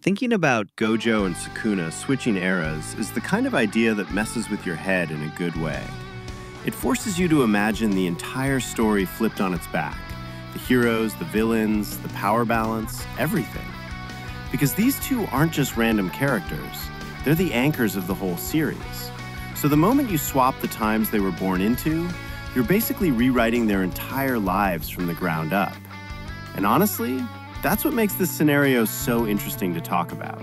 Thinking about Gojo and Sukuna switching eras is the kind of idea that messes with your head in a good way. It forces you to imagine the entire story flipped on its back. The heroes, the villains, the power balance, everything. Because these two aren't just random characters, they're the anchors of the whole series. So the moment you swap the times they were born into, you're basically rewriting their entire lives from the ground up. And honestly, that's what makes this scenario so interesting to talk about.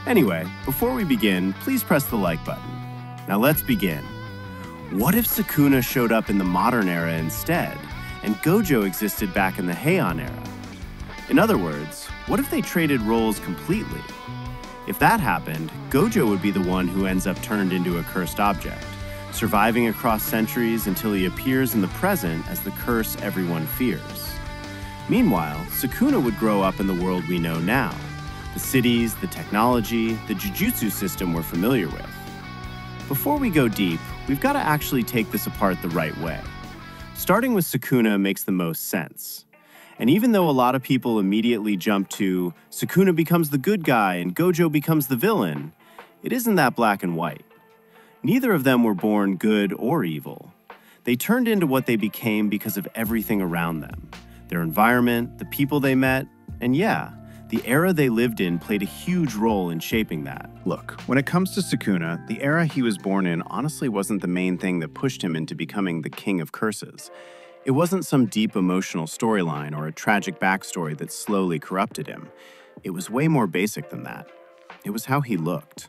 Anyway, before we begin, please press the like button. Now let's begin. What if Sukuna showed up in the modern era instead, and Gojo existed back in the Heian era? In other words, what if they traded roles completely? If that happened, Gojo would be the one who ends up turned into a cursed object, surviving across centuries until he appears in the present as the curse everyone fears. Meanwhile, Sukuna would grow up in the world we know now. The cities, the technology, the Jujutsu system we're familiar with. Before we go deep, we've got to actually take this apart the right way. Starting with Sukuna makes the most sense. And even though a lot of people immediately jump to Sukuna becomes the good guy and Gojo becomes the villain, it isn't that black and white. Neither of them were born good or evil. They turned into what they became because of everything around them. Their environment, the people they met, and yeah, the era they lived in played a huge role in shaping that. Look, when it comes to Sukuna, the era he was born in honestly wasn't the main thing that pushed him into becoming the king of curses. It wasn't some deep emotional storyline or a tragic backstory that slowly corrupted him. It was way more basic than that. It was how he looked.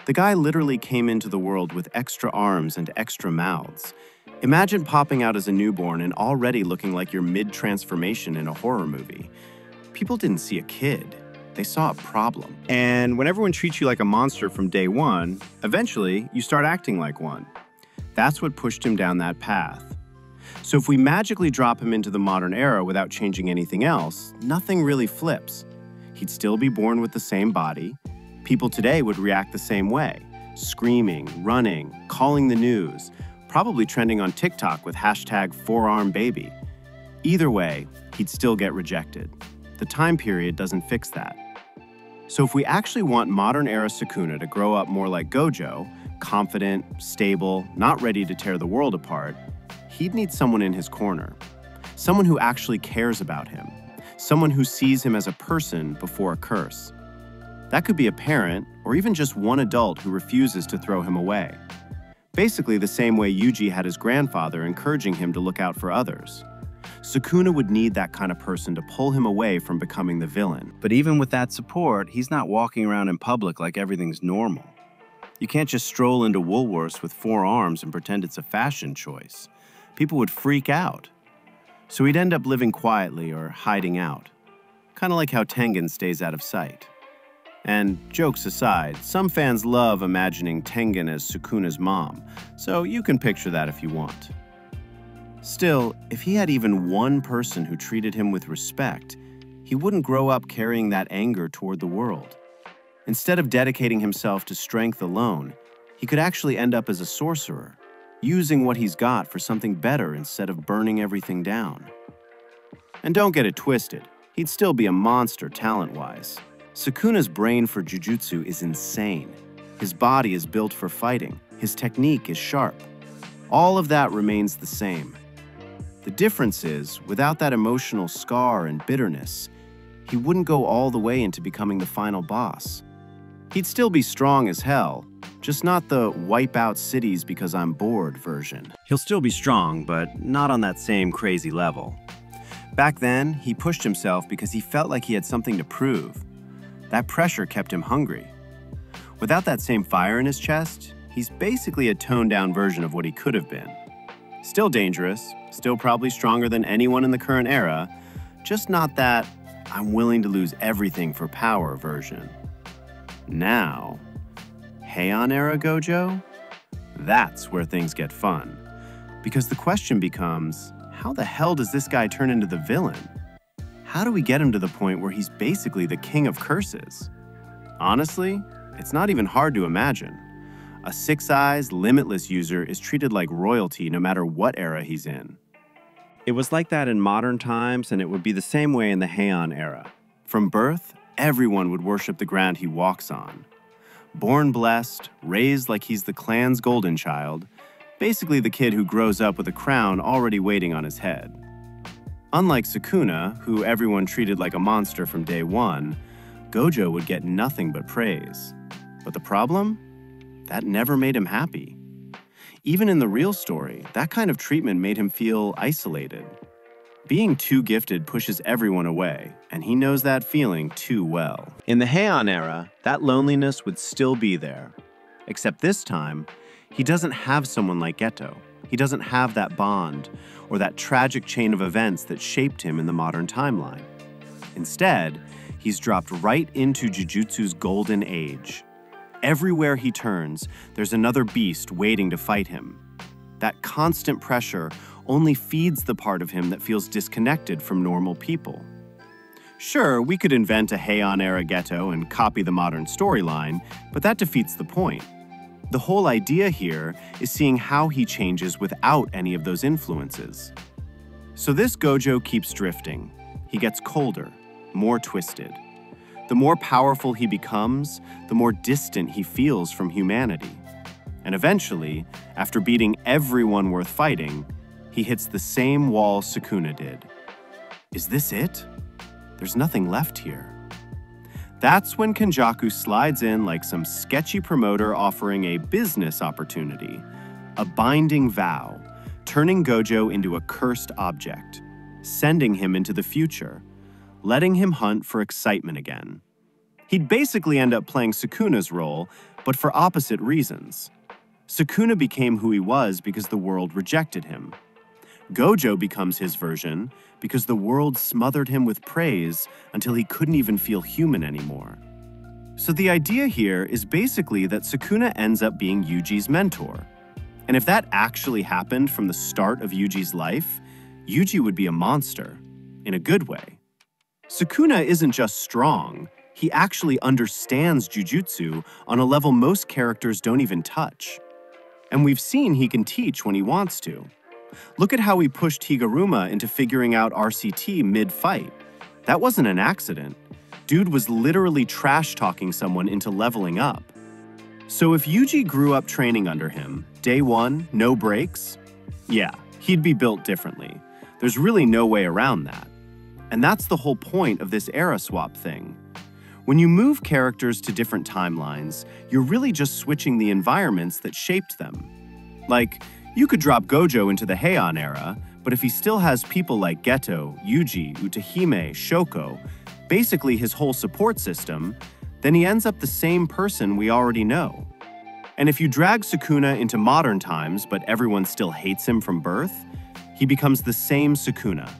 The guy literally came into the world with extra arms and extra mouths. Imagine popping out as a newborn and already looking like you're mid-transformation in a horror movie. People didn't see a kid. They saw a problem. And when everyone treats you like a monster from day one, eventually you start acting like one. That's what pushed him down that path. So if we magically drop him into the modern era without changing anything else, nothing really flips. He'd still be born with the same body. People today would react the same way, screaming, running, calling the news, probably trending on TikTok with hashtag 4armbaby. Either way, he'd still get rejected. The time period doesn't fix that. So if we actually want modern-era Sukuna to grow up more like Gojo, confident, stable, not ready to tear the world apart, he'd need someone in his corner. Someone who actually cares about him. Someone who sees him as a person before a curse. That could be a parent, or even just one adult who refuses to throw him away. Basically the same way Yuji had his grandfather encouraging him to look out for others. Sukuna would need that kind of person to pull him away from becoming the villain. But even with that support, he's not walking around in public like everything's normal. You can't just stroll into Woolworths with 4 arms and pretend it's a fashion choice. People would freak out. So he'd end up living quietly or hiding out. Kind of like how Tengen stays out of sight. And jokes aside, some fans love imagining Tengen as Sukuna's mom, so you can picture that if you want. Still, if he had even one person who treated him with respect, he wouldn't grow up carrying that anger toward the world. Instead of dedicating himself to strength alone, he could actually end up as a sorcerer, using what he's got for something better instead of burning everything down. And don't get it twisted, he'd still be a monster talent-wise. Sukuna's brain for Jujutsu is insane. His body is built for fighting. His technique is sharp. All of that remains the same. The difference is, without that emotional scar and bitterness, he wouldn't go all the way into becoming the final boss. He'd still be strong as hell, just not the wipe out cities because I'm bored version. He'll still be strong, but not on that same crazy level. Back then, he pushed himself because he felt like he had something to prove. That pressure kept him hungry. Without that same fire in his chest, he's basically a toned-down version of what he could have been. Still dangerous, still probably stronger than anyone in the current era, just not that I'm willing to lose everything for power version. Now, Heian era Gojo? That's where things get fun. Because the question becomes, how the hell does this guy turn into the villain? How do we get him to the point where he's basically the king of curses? Honestly, it's not even hard to imagine. A six-eyes, limitless user is treated like royalty no matter what era he's in. It was like that in modern times, and it would be the same way in the Heian era. From birth, everyone would worship the ground he walks on. Born blessed, raised like he's the clan's golden child, basically the kid who grows up with a crown already waiting on his head. Unlike Sukuna, who everyone treated like a monster from day one, Gojo would get nothing but praise. But the problem? That never made him happy. Even in the real story, that kind of treatment made him feel isolated. Being too gifted pushes everyone away, and he knows that feeling too well. In the Heian era, that loneliness would still be there. Except this time, he doesn't have someone like Geto. He doesn't have that bond, or that tragic chain of events that shaped him in the modern timeline. Instead, he's dropped right into Jujutsu's golden age. Everywhere he turns, there's another beast waiting to fight him. That constant pressure only feeds the part of him that feels disconnected from normal people. Sure, we could invent a Heian era Geto and copy the modern storyline, but that defeats the point. The whole idea here is seeing how he changes without any of those influences. So this Gojo keeps drifting. He gets colder, more twisted. The more powerful he becomes, the more distant he feels from humanity. And eventually, after beating everyone worth fighting, he hits the same wall Sukuna did. Is this it? There's nothing left here. That's when Kenjaku slides in like some sketchy promoter offering a business opportunity, a binding vow, turning Gojo into a cursed object, sending him into the future, letting him hunt for excitement again. He'd basically end up playing Sukuna's role, but for opposite reasons. Sukuna became who he was because the world rejected him. Gojo becomes his version because the world smothered him with praise until he couldn't even feel human anymore. So the idea here is basically that Sukuna ends up being Yuji's mentor. And if that actually happened from the start of Yuji's life, Yuji would be a monster, in a good way. Sukuna isn't just strong, he actually understands Jujutsu on a level most characters don't even touch. And we've seen he can teach when he wants to. Look at how he pushed Higuruma into figuring out RCT mid-fight. That wasn't an accident. Dude was literally trash-talking someone into leveling up. So if Yuji grew up training under him, day one, no breaks, yeah, he'd be built differently. There's really no way around that. And that's the whole point of this era swap thing. When you move characters to different timelines, you're really just switching the environments that shaped them. Like, you could drop Gojo into the Heian era, but if he still has people like Geto, Yuji, Utahime, Shoko, basically his whole support system, then he ends up the same person we already know. And if you drag Sukuna into modern times, but everyone still hates him from birth, he becomes the same Sukuna,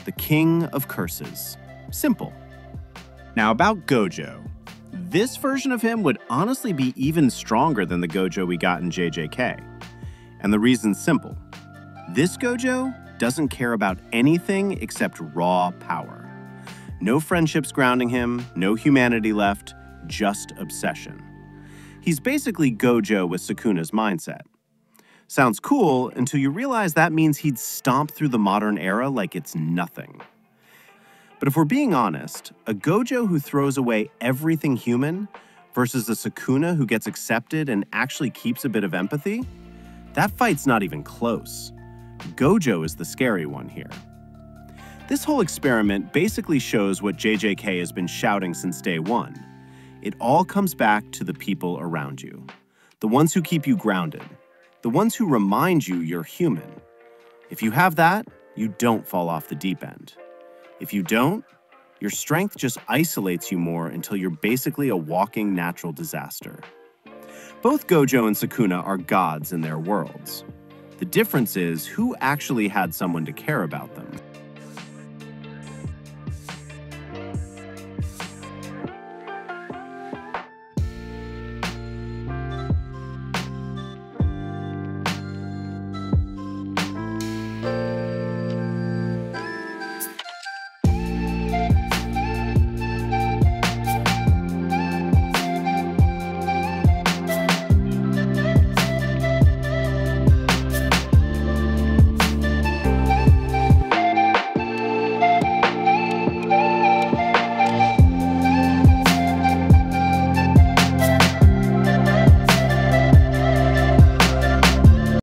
the king of curses. Simple. Now about Gojo. This version of him would honestly be even stronger than the Gojo we got in JJK. And the reason's simple. This Gojo doesn't care about anything except raw power. No friendships grounding him, no humanity left, just obsession. He's basically Gojo with Sukuna's mindset. Sounds cool until you realize that means he'd stomp through the modern era like it's nothing. But if we're being honest, a Gojo who throws away everything human versus a Sukuna who gets accepted and actually keeps a bit of empathy, that fight's not even close. Gojo is the scary one here. This whole experiment basically shows what JJK has been shouting since day one. It all comes back to the people around you. The ones who keep you grounded. The ones who remind you you're human. If you have that, you don't fall off the deep end. If you don't, your strength just isolates you more until you're basically a walking natural disaster. Both Gojo and Sukuna are gods in their worlds. The difference is who actually had someone to care about them.